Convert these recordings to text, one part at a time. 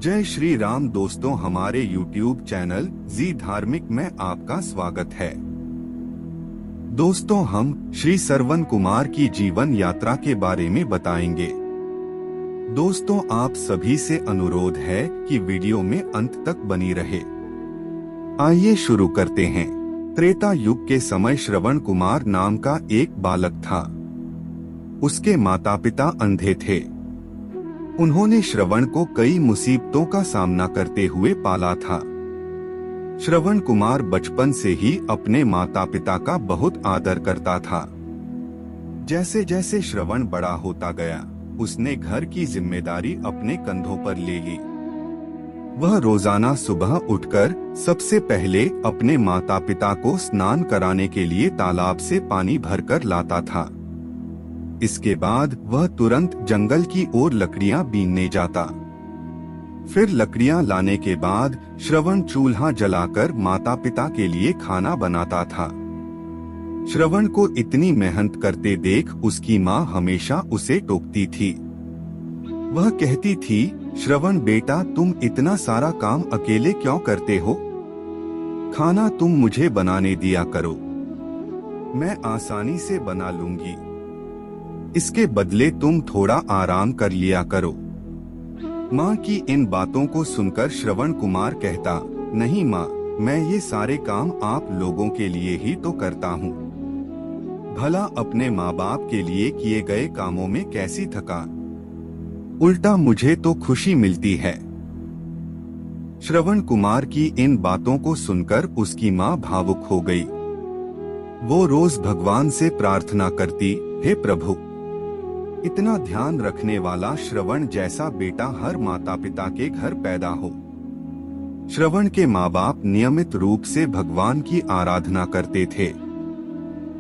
जय श्री राम दोस्तों, हमारे YouTube चैनल जी धार्मिक में आपका स्वागत है। दोस्तों, हम श्री श्रवण कुमार की जीवन यात्रा के बारे में बताएंगे। दोस्तों, आप सभी से अनुरोध है कि वीडियो में अंत तक बनी रहे। आइए शुरू करते हैं। त्रेता युग के समय श्रवण कुमार नाम का एक बालक था। उसके माता पिता अंधे थे। उन्होंने श्रवण को कई मुसीबतों का सामना करते हुए पाला था। श्रवण कुमार बचपन से ही अपने माता पिता का बहुत आदर करता था। जैसे जैसे श्रवण बड़ा होता गया, उसने घर की जिम्मेदारी अपने कंधों पर ले ली। वह रोजाना सुबह उठकर सबसे पहले अपने माता पिता को स्नान कराने के लिए तालाब से पानी भरकर लाता था। इसके बाद वह तुरंत जंगल की ओर लकड़ियां बीनने जाता। फिर लकड़ियां लाने के बाद श्रवण चूल्हा जलाकर माता पिता के लिए खाना बनाता था। श्रवण को इतनी मेहनत करते देख उसकी माँ हमेशा उसे टोकती थी। वह कहती थी, श्रवण बेटा, तुम इतना सारा काम अकेले क्यों करते हो? खाना तुम मुझे बनाने दिया करो, मैं आसानी से बना लूंगी। इसके बदले तुम थोड़ा आराम कर लिया करो। माँ की इन बातों को सुनकर श्रवण कुमार कहता, नहीं माँ, मैं ये सारे काम आप लोगों के लिए ही तो करता हूँ। भला अपने माँ बाप के लिए किए गए कामों में कैसी थकान, उल्टा मुझे तो खुशी मिलती है। श्रवण कुमार की इन बातों को सुनकर उसकी माँ भावुक हो गई। वो रोज भगवान से प्रार्थना करती, हे प्रभु, इतना ध्यान रखने वाला श्रवण जैसा बेटा हर माता पिता के घर पैदा हो। श्रवण के माँ बाप नियमित रूप से भगवान की आराधना करते थे।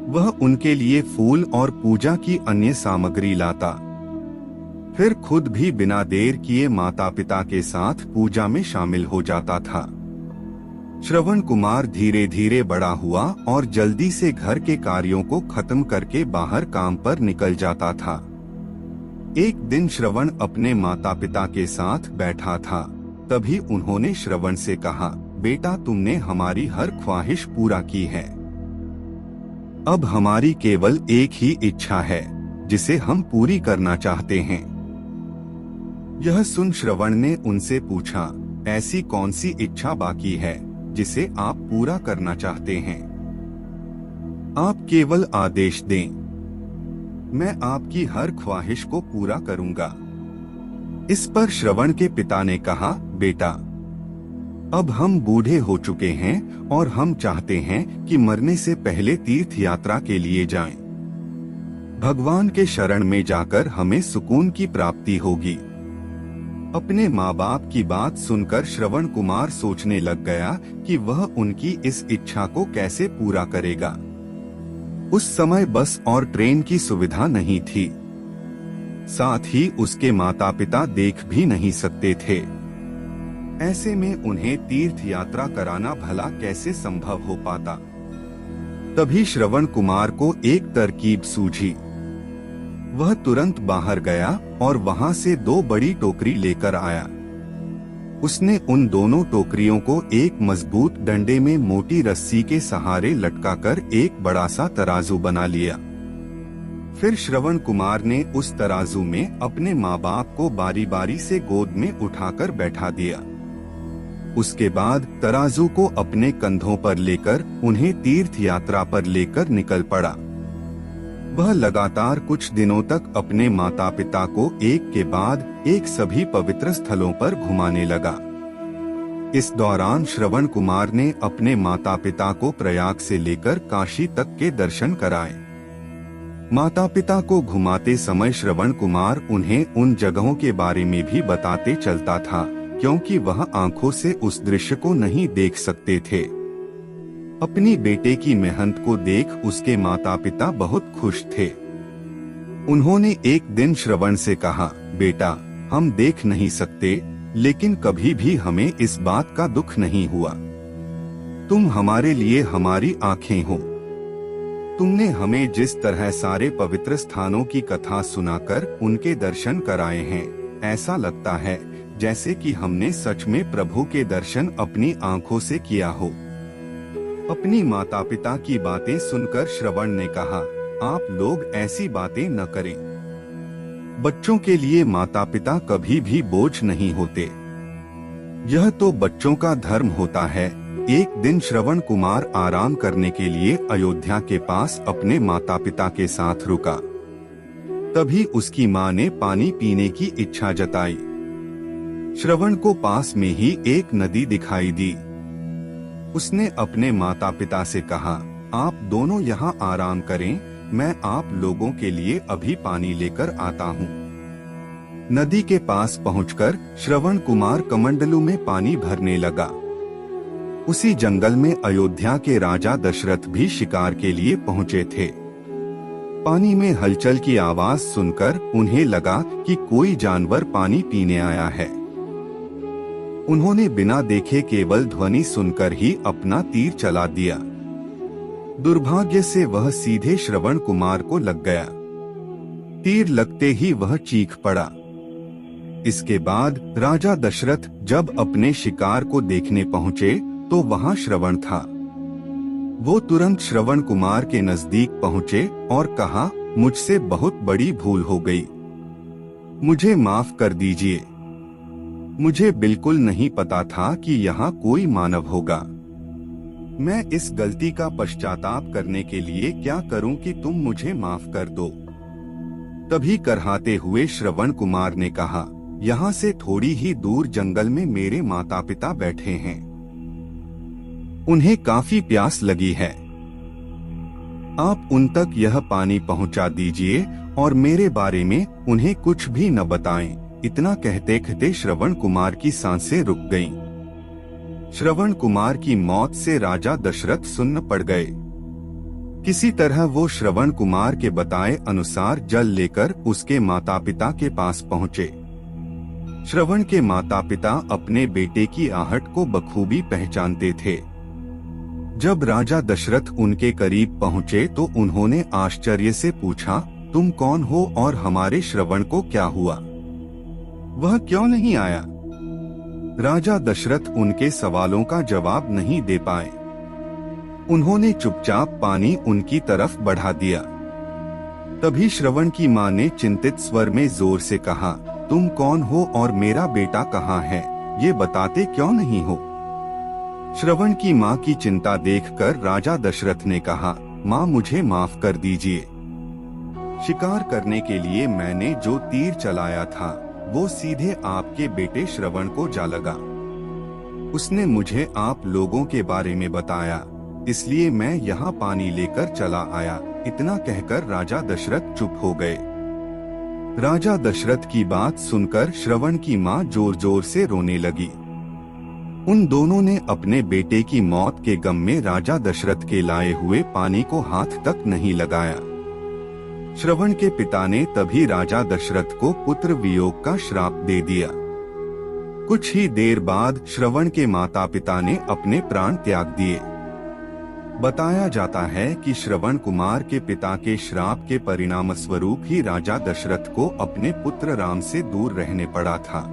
वह उनके लिए फूल और पूजा की अन्य सामग्री लाता। फिर खुद भी बिना देर किए माता पिता के साथ पूजा में शामिल हो जाता था। श्रवण कुमार धीरे धीरे बड़ा हुआ और जल्दी से घर के कार्यों को खत्म करके बाहर काम पर निकल जाता था। एक दिन श्रवण अपने माता पिता के साथ बैठा था। तभी उन्होंने श्रवण से कहा, बेटा, तुमने हमारी हर ख्वाहिश पूरा की है। अब हमारी केवल एक ही इच्छा है जिसे हम पूरी करना चाहते हैं। यह सुन श्रवण ने उनसे पूछा, ऐसी कौन सी इच्छा बाकी है जिसे आप पूरा करना चाहते हैं? आप केवल आदेश दें, मैं आपकी हर ख्वाहिश को पूरा करूंगा। इस पर श्रवण के पिता ने कहा, बेटा, अब हम बूढ़े हो चुके हैं और हम चाहते हैं कि मरने से पहले तीर्थ यात्रा के लिए जाएं। भगवान के शरण में जाकर हमें सुकून की प्राप्ति होगी। अपने माँ बाप की बात सुनकर श्रवण कुमार सोचने लग गया कि वह उनकी इस इच्छा को कैसे पूरा करेगा। उस समय बस और ट्रेन की सुविधा नहीं थी। साथ ही उसके माता पिता देख भी नहीं सकते थे। ऐसे में उन्हें तीर्थ यात्रा कराना भला कैसे संभव हो पाता। तभी श्रवण कुमार को एक तरकीब सूझी। वह तुरंत बाहर गया और वहां से 2 बड़ी टोकरी लेकर आया। उसने उन दोनों टोकरियों को एक मजबूत डंडे में मोटी रस्सी के सहारे लटकाकर एक बड़ा सा तराजू बना लिया। फिर श्रवण कुमार ने उस तराजू में अपने माँ बाप को बारी बारी से गोद में उठाकर बैठा दिया। उसके बाद तराजू को अपने कंधों पर लेकर उन्हें तीर्थ यात्रा पर लेकर निकल पड़ा। वह लगातार कुछ दिनों तक अपने माता पिता को एक के बाद एक सभी पवित्र स्थलों पर घुमाने लगा। इस दौरान श्रवण कुमार ने अपने माता पिता को प्रयाग से लेकर काशी तक के दर्शन कराए। माता पिता को घुमाते समय श्रवण कुमार उन्हें उन जगहों के बारे में भी बताते चलता था, क्योंकि वह आंखों से उस दृश्य को नहीं देख सकते थे। अपनी बेटे की मेहनत को देख उसके माता पिता बहुत खुश थे। उन्होंने एक दिन श्रवण से कहा, बेटा, हम देख नहीं सकते, लेकिन कभी भी हमें इस बात का दुख नहीं हुआ। तुम हमारे लिए हमारी आंखें हो। तुमने हमें जिस तरह सारे पवित्र स्थानों की कथा सुनाकर उनके दर्शन कराए हैं, ऐसा लगता है जैसे कि हमने सच में प्रभु के दर्शन अपनी आंखों से किया हो। अपनी माता पिता की बातें सुनकर श्रवण ने कहा, आप लोग ऐसी बातें न करें। बच्चों के लिए माता पिता कभी भी बोझ नहीं होते। यह तो बच्चों का धर्म होता है। एक दिन श्रवण कुमार आराम करने के लिए अयोध्या के पास अपने माता पिता के साथ रुका। तभी उसकी माँ ने पानी पीने की इच्छा जताई। श्रवण को पास में ही एक नदी दिखाई दी। उसने अपने माता पिता से कहा, आप दोनों यहाँ आराम करें, मैं आप लोगों के लिए अभी पानी लेकर आता हूँ। नदी के पास पहुंचकर श्रवण कुमार कमंडलू में पानी भरने लगा। उसी जंगल में अयोध्या के राजा दशरथ भी शिकार के लिए पहुंचे थे। पानी में हलचल की आवाज सुनकर उन्हें लगा कि कोई जानवर पानी पीने आया है। उन्होंने बिना देखे केवल ध्वनि सुनकर ही अपना तीर चला दिया। दुर्भाग्य से वह सीधे श्रवण कुमार को लग गया। तीर लगते ही वह चीख पड़ा। इसके बाद राजा दशरथ जब अपने शिकार को देखने पहुंचे तो वहां श्रवण था। वो तुरंत श्रवण कुमार के नजदीक पहुंचे और कहा, मुझसे बहुत बड़ी भूल हो गई, मुझे माफ कर दीजिए। मुझे बिल्कुल नहीं पता था कि यहाँ कोई मानव होगा। मैं इस गलती का पश्चाताप करने के लिए क्या करूं कि तुम मुझे माफ कर दो। तभी करहाते हुए श्रवण कुमार ने कहा, यहाँ से थोड़ी ही दूर जंगल में मेरे माता पिता बैठे हैं। उन्हें काफी प्यास लगी है। आप उन तक यह पानी पहुंचा दीजिए और मेरे बारे में उन्हें कुछ भी न बताएं। इतना कहते कहते श्रवण कुमार की सांसें रुक गईं। श्रवण कुमार की मौत से राजा दशरथ सुन्न पड़ गए। किसी तरह वो श्रवण कुमार के बताए अनुसार जल लेकर उसके माता पिता के पास पहुंचे। श्रवण के माता पिता अपने बेटे की आहट को बखूबी पहचानते थे। जब राजा दशरथ उनके करीब पहुंचे तो उन्होंने आश्चर्य से पूछा, तुम कौन हो और हमारे श्रवण को क्या हुआ? वह क्यों नहीं आया? राजा दशरथ उनके सवालों का जवाब नहीं दे पाए। उन्होंने चुपचाप पानी उनकी तरफ बढ़ा दिया। तभी श्रवण की माँ ने चिंतित स्वर में जोर से कहा, तुम कौन हो और मेरा बेटा कहाँ है? ये बताते क्यों नहीं हो? श्रवण की माँ की चिंता देखकर राजा दशरथ ने कहा, माँ मुझे माफ कर दीजिए। शिकार करने के लिए मैंने जो तीर चलाया था वो सीधे आपके बेटे श्रवण को जा लगा। उसने मुझे आप लोगों के बारे में बताया, इसलिए मैं यहाँ पानी लेकर चला आया। इतना कहकर राजा दशरथ चुप हो गए। राजा दशरथ की बात सुनकर श्रवण की माँ जोर जोर से रोने लगी। उन दोनों ने अपने बेटे की मौत के गम में राजा दशरथ के लाए हुए पानी को हाथ तक नहीं लगाया। श्रवण के पिता ने तभी राजा दशरथ को पुत्र वियोग का श्राप दे दिया। कुछ ही देर बाद श्रवण के माता पिता ने अपने प्राण त्याग दिए। बताया जाता है कि श्रवण कुमार के पिता के श्राप के परिणाम स्वरूप ही राजा दशरथ को अपने पुत्र राम से दूर रहने पड़ा था।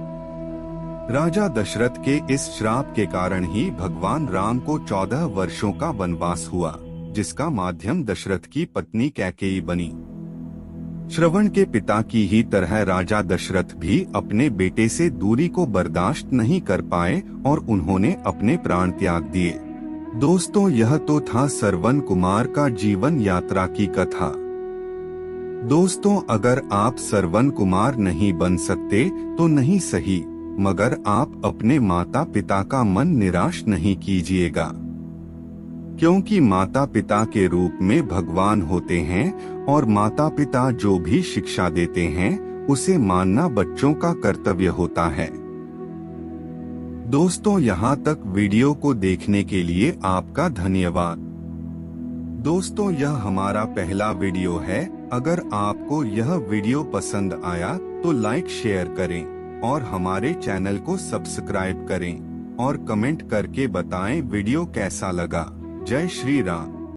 राजा दशरथ के इस श्राप के कारण ही भगवान राम को 14 वर्षों का वनवास हुआ, जिसका माध्यम दशरथ की पत्नी कैकेयी बनी। श्रवण के पिता की ही तरह राजा दशरथ भी अपने बेटे से दूरी को बर्दाश्त नहीं कर पाए और उन्होंने अपने प्राण त्याग दिए। दोस्तों, यह तो था श्रवण कुमार का जीवन यात्रा की कथा। दोस्तों, अगर आप श्रवण कुमार नहीं बन सकते तो नहीं सही, मगर आप अपने माता पिता का मन निराश नहीं कीजिएगा, क्योंकि माता पिता के रूप में भगवान होते हैं और माता पिता जो भी शिक्षा देते हैं उसे मानना बच्चों का कर्तव्य होता है। दोस्तों, यहाँ तक वीडियो को देखने के लिए आपका धन्यवाद। दोस्तों, यह हमारा पहला वीडियो है। अगर आपको यह वीडियो पसंद आया तो लाइक शेयर करें और हमारे चैनल को सब्सक्राइब करें और कमेंट करके बताएं वीडियो कैसा लगा। जय श्री राम।